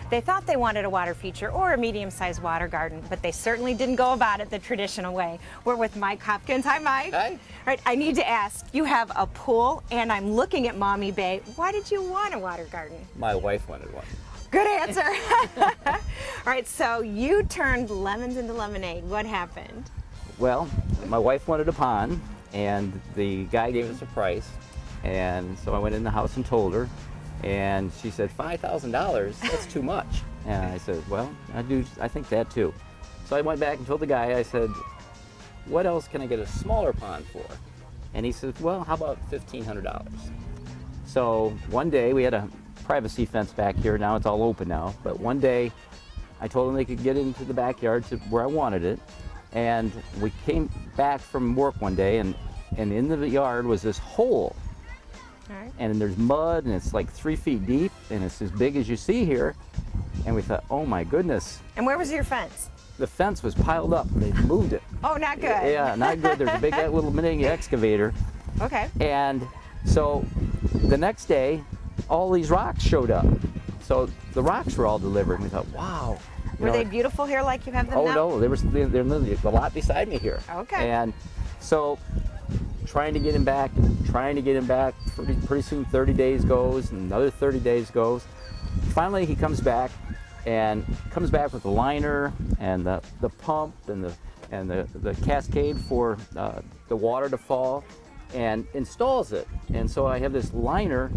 They thought they wanted a water feature or a medium-sized water garden, but they certainly didn't go about it the traditional way. We're with Mike Hopkins. Hi, Mike. Hi. All right, I need to ask, you have a pool, and I'm looking at Mommy Bay. Why did you want a water garden? My wife wanted one. Good answer. All right, so you turned lemons into lemonade. What happened? Well, my wife wanted a pond, and the guy gave us a price, and so I went in the house and told her, and she said, $5,000, that's too much. And I said, well, I think that too. So I went back and told the guy, I said, what else can I get a smaller pond for? And he said, well, how about $1,500? So one day, we had a privacy fence back here, now it's all open now, but one day I told them they could get into the backyard to where I wanted it, and we came back from work one day, and in the yard was this hole. Right. And there's mud, and it's like 3 feet deep, and it's as big as you see here. And we thought, oh my goodness. And where was your fence? The fence was piled up. They moved it. Oh, not good. Yeah, not good. There's a big little mini excavator. Okay. And so the next day, all these rocks showed up. So the rocks were all delivered. And we thought, wow. Were they beautiful here like you have them now? Oh, no. They're literally a lot beside me here. Okay. And so trying to get him back. Pretty soon 30 days goes, and another 30 days goes. Finally, he comes back, and comes back with the liner and the pump and the cascade for the water to fall, and installs it. And so I have this liner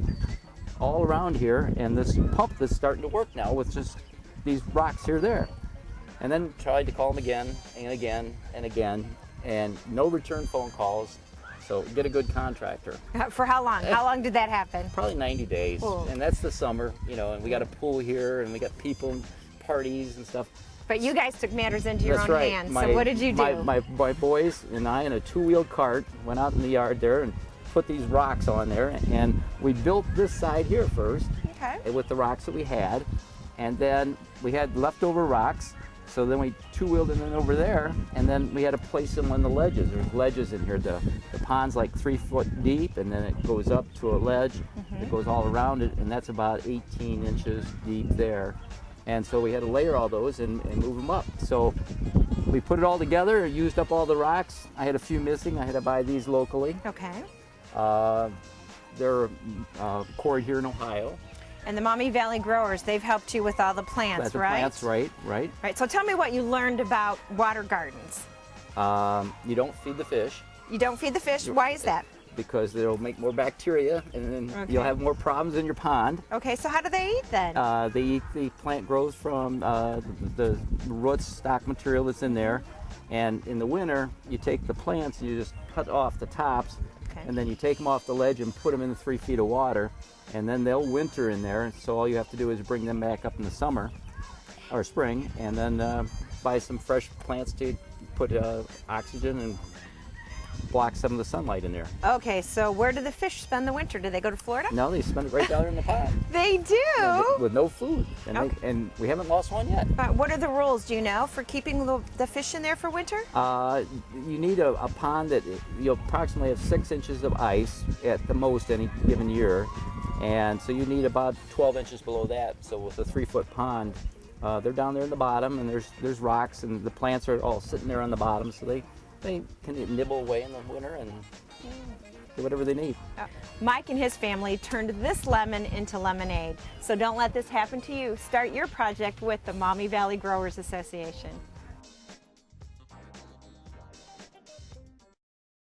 all around here, and this pump that's starting to work now with just these rocks here, there. And then tried to call him again and again and again, and no return phone calls. So get a good contractor. For how long? How long did that happen? Probably 90 days. Ooh. And that's the summer, you know, and we got a pool here, and we got people, parties and stuff. But you guys took matters into your That's own right. hands. So what did you do? My boys and I, in a two-wheeled cart, went out in the yard there and put these rocks on there, and we built this side here first. Okay. With the rocks that we had, and then we had leftover rocks. So then we two-wheeled them in over there, and then we had to place them on the ledges. There's ledges in here. The pond's like 3 foot deep, and then it goes up to a ledge. It goes all around it, and that's about 18 inches deep there. And so we had to layer all those and move them up. So we put it all together, used up all the rocks. I had a few missing. I had to buy these locally. Okay. They're quarried here in Ohio. And the Mommy Valley growers, they've helped you with all the plants, That's right? Plants, right. Right, so tell me what you learned about water gardens. You don't feed the fish. You don't feed the fish? Why is that? Because they'll make more bacteria, and then you'll have more problems in your pond. Okay, so how do they eat then? They eat the plant growth from the roots, stock material that's in there. And in the winter, you take the plants and you just cut off the tops, and then you take them off the ledge and put them in the 3 feet of water, and then they'll winter in there. So all you have to do is bring them back up in the summer or spring, and then buy some fresh plants to put oxygen and block some of the sunlight in there. Okay, so where do the fish spend the winter? Do they go to Florida? No, they spend it right down in the pond. They do? With no food, and, and we haven't lost one yet. What are the rules, do you know, for keeping the fish in there for winter? You need a pond that you'll approximately have 6 inches of ice at the most any given year, and so you need about 12 inches below that. So with a 3 foot pond, they're down there in the bottom, and there's rocks, and the plants are all sitting there on the bottom, so they can nibble away in the winter and do whatever they need. Mike and his family turned this lemon into lemonade. So don't let this happen to you. Start your project with the Mommy Valley Growers Association.